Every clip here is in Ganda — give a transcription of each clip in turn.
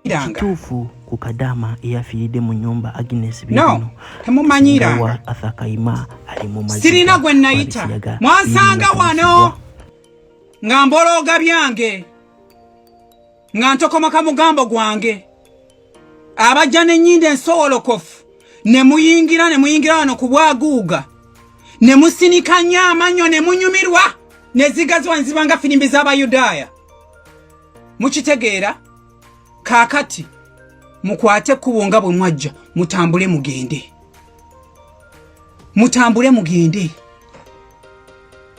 Kitufu kukadama yafiide mu nyumba Agnes no temumanyira athakaima ali mu mazina sirina gwe nayita mwansanga wano ngambologa byange ngantokoma kamugambo gwange abajja n'ennyinde ensowolokofu ne muyingira wano ku bwaguuga ne musinikanya amanyo ne munyumirwa ne zigazwa nzibanga firimbi z'Abayudaaya mukitegeera kakati mukwate kubonga bwe mwajja mutambule mugende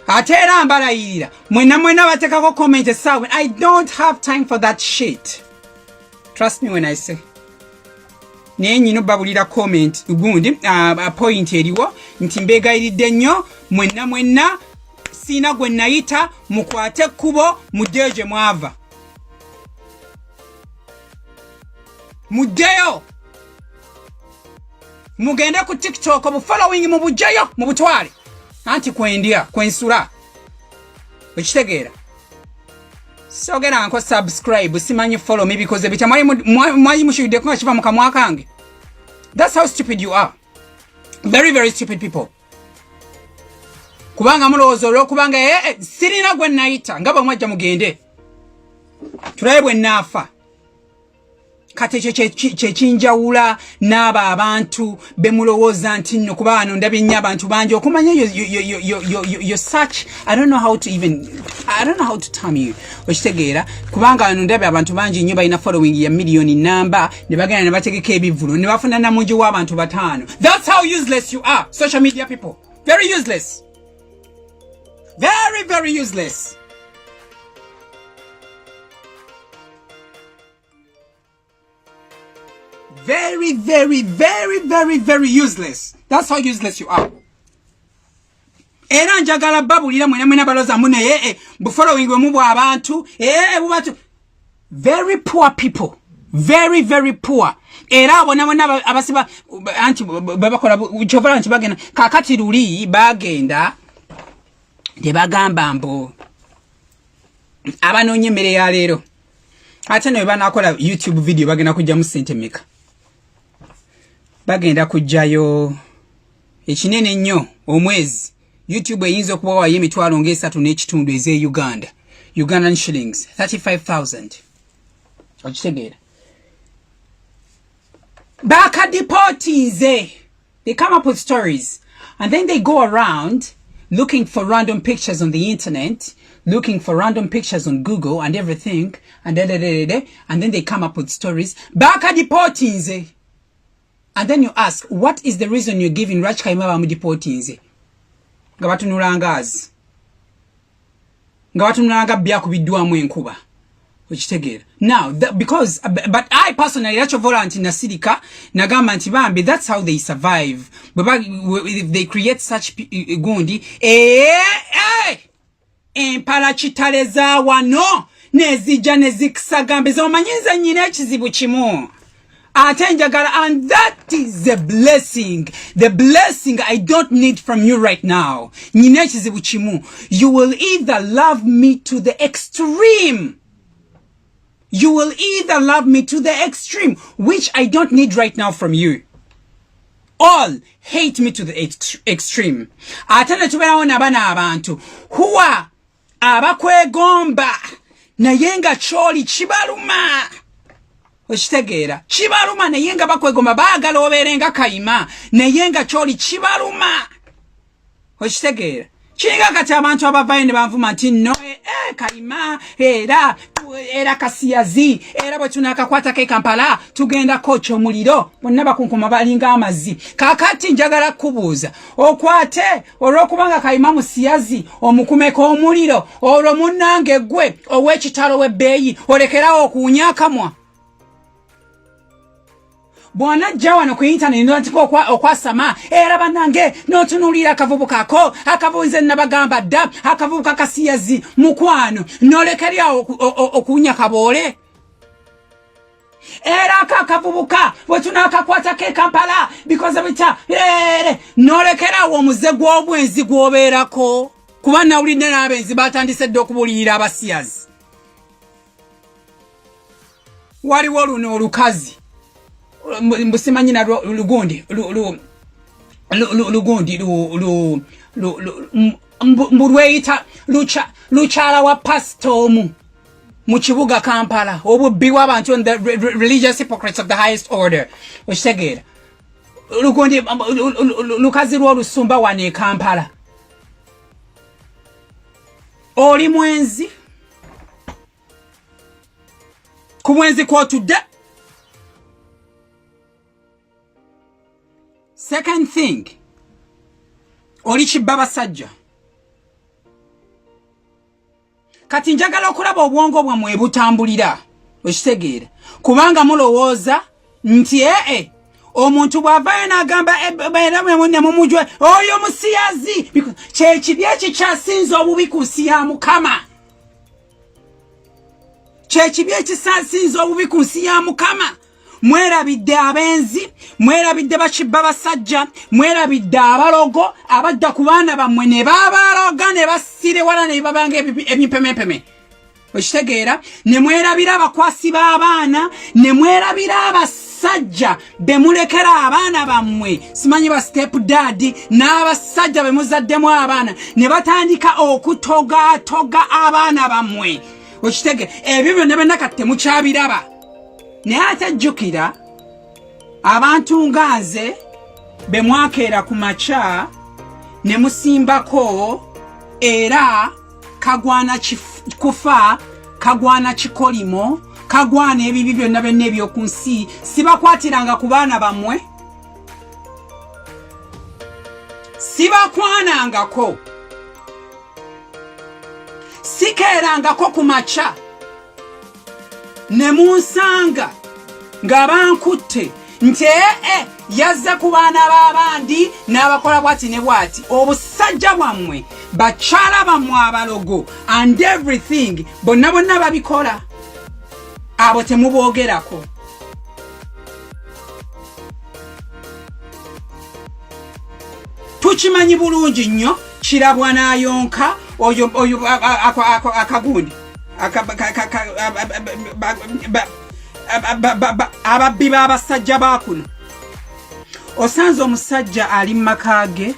atera mbalayirira mwena batekako comment sawe. I don't have time for that shit, trust me when I say. Naye nyino babulira comment gundi point eriwo nti mbegayiridde nnyo mwenna sina gwe nayita mukwate kubo mujeje mwava mujeyo mugende ku TikTok mu following mu bujeyo mu butwale anti kwensula okitegeera sogera nko subscribe simanyi follow me because ebita mwayi mushide ko kiva mu kamwa kange. That's how stupid you are. Very very stupid people. Kubanga mulowooza olw'okubanga sirina gwe nayita nga bwe mwajja mugende tulabe bwe naafa kati kyekinjawula n'abo abantu bemulowooza nti nno kuba wano ndabye nnyo abantu bangi okumanya you're such I don't know how to term you okitegeera kubanga wano ndabye abantu bangi nnyo balina following ya miliyoni namba ne bagenda ne bategeka ebivulo ne bafuna namungi w'abantu 5. That's how useless you are, social media people. Very useless. Very very useless. Very very very very very useless. That's how useless you are. Era njagala babulira mwena baloza mune following we mubu abantu bubatu very poor people, very very poor. Era bona abasiba anti babakola uchovala anti bagenda kakati luli bagenda de bagamba mbo abanonye mere ya lero ate no banakola YouTube video bagenda kujja mu sentemeka bagenda kujjayo ekinene nnyo omwezi. YouTube eyinza okuba wa yemitwalo ng'esatu n'ekitundu eze Ugandan shillings 35,000 okitegeera bakadipotize. They come up with stories and then they go around looking for random pictures on the internet, looking for random pictures on Google and everything, and then they come up with stories. Bakadipotize. And then you ask, what is the reason you're giving Raj Kaima bamudipotize? Ngabatunulangaz. Ngabatunulanga bya kubiddwamu enkuba. Okitegeera. Now, because, but I personally, Racho Volanti Nasirika, Nagama Antibambi, that's how they survive. If they create such gundi, Parachitales wano, Nezija Neziksagambe, Zomanyiza Nyine Chizibu Chimu. And that is the blessing. The blessing I don't need from you right now. You will either love me to the extreme. You will either love me to the extreme, which I don't need right now from you. All hate me to the extreme. Atana tuberawona bana abantu. Huwa abakwegomba nayenga choli chibaluma. Okitegeera kibaluma nayenga bakwegomba baagala obeerenga kayima nayenga choli kibaluma. Okitegeera kinga kati abantu abavayo ne banvuma nti no kayima era kasiyazi era bwe tunakakwata ke Kampala tugenda kocha omuliro bonna bakunkuma balinga amazi. Kakati njagala kubuuza okwate olw'okubanga kayima musiyazi omukumeko omuliro olwo munnange gwe ow'ekitalo w'ebbeeyi olekerawo okuwunyakamwa. Bwana jawano ku internet notiko okwasama era banange notunulira akavubuka ako akavuze nabagamba dda akavubuka kasiyazi mukwano nolekerya okunya kabole era akavubuka wetunakakwata ke Kampala because of it nolekera omuze gw'obwenzi gwoberako kuba nawulidde n'abenzi batandise dda okubulira abasiyazi. waliwo luno olukazi mbusimanyi na lugundi lugundi mbulweyita lukyala wa pasitomu mu kibuga Kampala obubbi w'abantu on the religious hypocrites of the highest order okitegeera lugundi lukazi lw'olusumba wano e Kampala oli mwenzi ku mwenzi kw'otudde. Second thing, oli kibba basajja. Kati njagala okulaba obwongo bwammwe butambulira okitegeera kubanga mulowooza nti omuntu bw'avaayo n'agamba ne mumujwe oyo musiyazi kyekibi ekikyasinza obubi ku nsi ya Mukama. Kyekibi ekisasinza obubi ku nsi ya Mukama. Mwerabidde abenzi, mwerabidde bakibba basajja, mwerabidde abalogo abadda ku baana bammwe ne babaloga ne basire wala ne babanga ebipemepeme okitegeera ne mwerabira abakwasi b'abaana ne mwerabira abasajja be mulekera abaana bammwe simanyi ba step dad n'abasajja be muzaddemu abaana ne batandika okutoga abaana bammwe okitegeera ebyo byonna bennakati temukyabiraba. Naye atajjukira abantu nga nze be mwakeera ku makya ne musimbako era kagwana kufa kagwana kikolimo kagwana ebibi byonna byonna eby'oku nsi sibakwatiranga ku baana bammwe sibakwanangako sikeerangako ku makya ne munsanga nga bankutte nti yazze ku baana b'abandi n'abakola bwati ne bwati obusajja bwammwe bakyala bammwe abalogo and everything bonna babikola abo temuboogerako. Tukimanyi bulungi nnyo kirabwa n'ayonka oyo akagundi ababbi b'abasajja bakuno osanze omusajja ali mu maka ge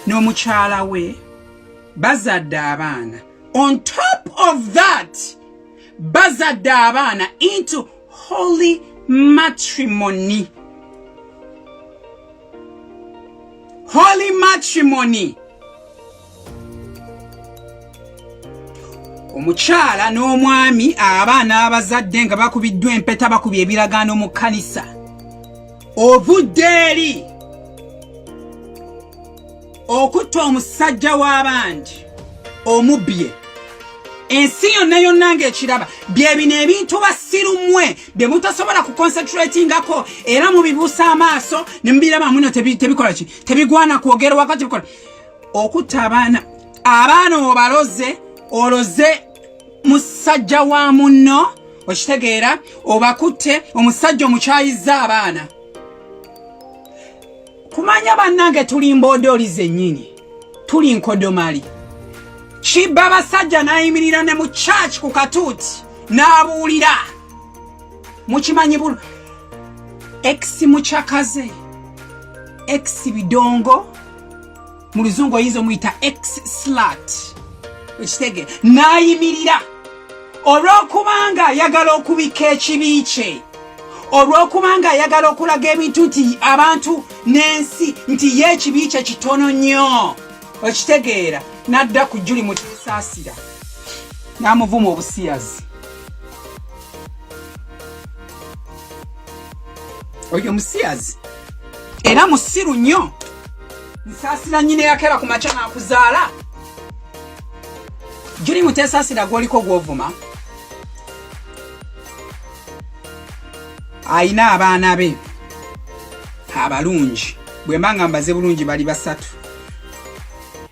n'omukyala we bazadde abaana. On top of that bazadde abaana into holy matrimony. Holy matrimony. Omukyala n'omwami abaana abazadde nga bakubiddwa empeta bakubye ebiragaano mu kkanisa ovudde eri okutta omusajja w'abandi omubbye ensi yonna ng'ekiraba bye bino ebintu basirumwe bye mutasobola kuconcentratingako era mubibuusa amaaso ne mubiraba muno tebikola ki tebigwana kwogera wakati bikola okutta abaana obaloze oloze musajja wa munno okitegeera obakutte omusajja omukyayiza abaana. Kumanya bannange tuli mbodooli zennyini tuli nkodomali kibba basajja n'ayimirira ne mu church ku katuuti n'abuulira mukimanyi bulu ex mukyakaze ex bidongo mu luzungu oyinza muyita ex slut okitegeera n'ayimirira olw'okubanga ayagala okubika ekibi kye olw'okubanga ayagala okulaga ebintu nti abantu n'ensi nti ye ekibi kye kitono nnyo okitegeera n'adda ku jjuli mu kisaasira n'amuvuma obusiyazi. Oyo musiyazi era musiru nnyo nsaasira nnyina yakera ku makya n'akuzaala jjuli muteesaasira gw'oliko gw'ovuma ayina abaana be abalungi bwe mbanga mbaze bulungi bali basatu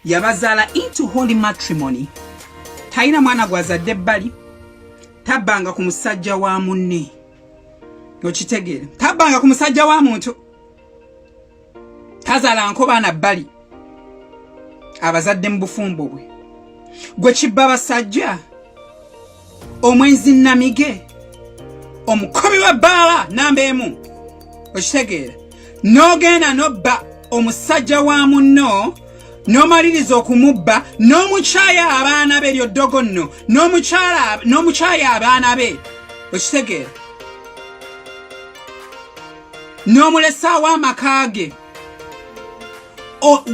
yabazaala into holy matrimony tayina mwana gwazadde ebbali tabbanga ku musajja wa munne okitegeera tabbanga ku musajja wa muntu tazalanko baana bbali abazadde mu bufumbo bwe gwe kibba basajja omwenzi namige omukubi w'ebbaala namba emu okitegeera n'ogenda n'obba omusajja wa munno n'omaliriza okumubba n'omukyaya abaana be lyoddogo nno n'omukyaya abaana be okitegeera n'omulesaawo amaka ge.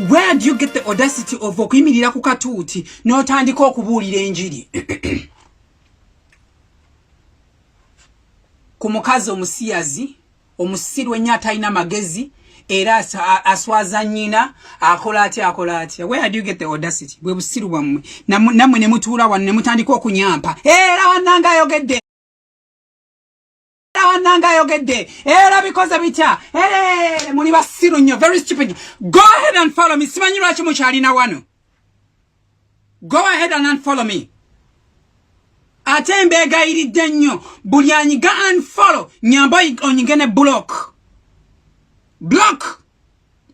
Where do you get the audacity of okuyimirira ku katuuti n'otandika okubuulira enjiri ku mukazi omusiyazi omusirwa ennyo atalina magezi era aswaza nnyina akola atya? Where do you get the audacity? Bwe busiru bwammwe nammwe ne mutuula wano ne mutandika okunyampa era wannanga ayogedde era bikoze bitya muli basiru nnyo, very stupid. Go ahead and follow me. Simanyi lwaki mukyalina wano. Go ahead and unfollow me. Ate mbeegayiridde nnyo buli anyiga unfollow nyamba onyige ne block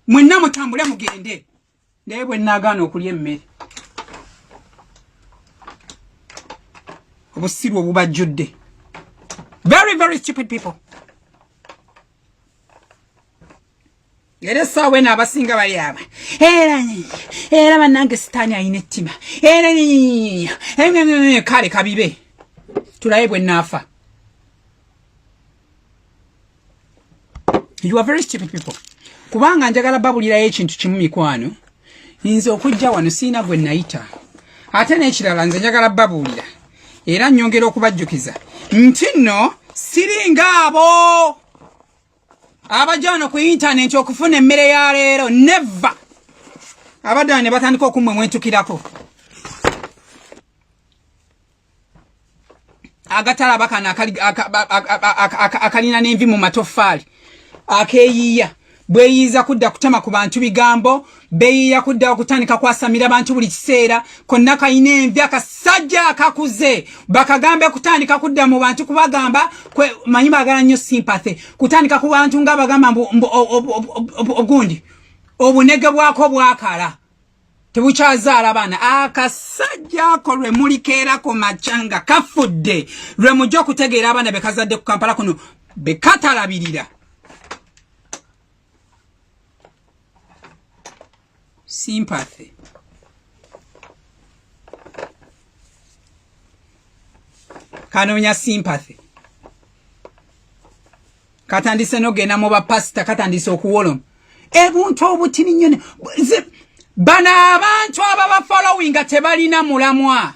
mwenna mutambule mugende naye bwe nnaagaana okulya emmere obusiru obubajjudde. Very, very stupid people. Era essaawa eno abasinga bali aba era bannange sitaani ayina ettima kale kabibe tulaye bwe naafa. You are very stupid people. Kubanga njagala babulirayo ekintu kimu mikwano nze okujja wano siina gwe nayita ate n'ekirala nze njagala babuulira era nnyongera okubajjukiza nti nno siringa abo abajja ku internet okufuna emmere ya leero. Never. Abadde ne batandika okumwe mwetukirako agatala bakana akalina n'envi mu matoffaali akeeyiya bweyiza kudda kutama ku bantu bigambo beeyiya kudda okutandika kwasamira abantu buli kiseera konna kayina envi akasajja akakuze bakagambe kutandika kudda mu bantu kubagamba manyi baagala nnyo sympathy kutandika ku bantu nga bagamba ogundi obunege bwako bwakala tebukyazaala baana akasajja ako lwe mulikeerako macanga kafudde lwe mujja okutegeera abaana bekazadde ku Kampala kuno bekatalabirira. Sympathy. Kanoonya sympathy. Katandise n'ogenda mu bapasita katandise okuwoloma. Ebuntu obutini nnyo. Bano abantu ababa following tebalina mulamwa.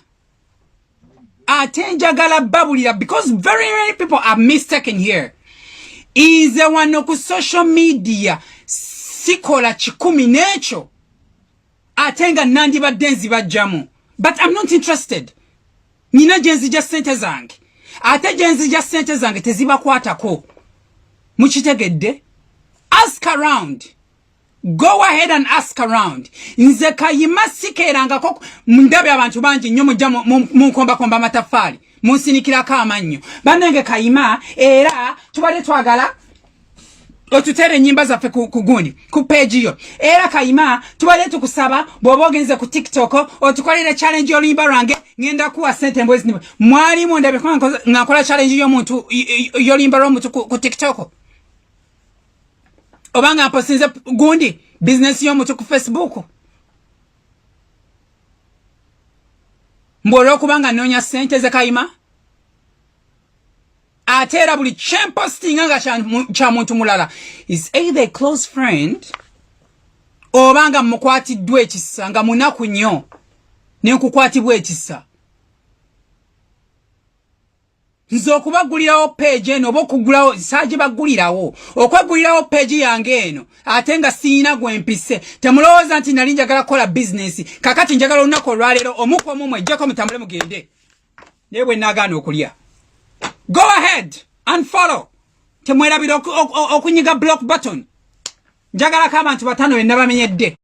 Ate njagala babulira because very many people are mistaken here. Ize wano ku social media sikola kikumi n'ekyo. Atenga nandi badenzi bajjamu. But I'm not interested. Nina jenzija sente zange. Ate jenzija sente zange teziba kwatako. Mukitegedde? Ask around. Go ahead and ask around. Nze kayima sikeeranga ko mundabe abantu bangi nnyo mujja mu komba matafali. Munsinikirako amannyo. Bannange kayima era tubale twagala otutere nyimba zaffe ku gundi ku page yo era kayima tubale tukusaba bwoba ogenze ku TikTok otukolere challenge y'oluyimba lwange ngenda kuwa sente mbwezi niwe mwalimu ndabe ngakola challenge y'omuntu y'oluyimba lw'omuntu ku TikTok obanga aposinze gundi business y'omuntu ku Facebook mbolo kubanga nonya sente ze kayima atera buli posting nga cha muntu mulala is either a close friend obanga mukwatiddwe ekisa nga munaku nnyo n'enkukwatibwa ekisa nzo okubagulirawo page eno oba okugulawo saaje bagulirawo okwegulirawo page yange eno ate nga siina gwempise temulowooza nti nali njagala kola business kakati njagala olunaku olwaleero omuku omumwe ejjako mutambule mugende naye bwe naagaana okulya. Go ahead and follow. Temwerabira okunyiga block button. Njagala ka abantu batano be nabamenyedde.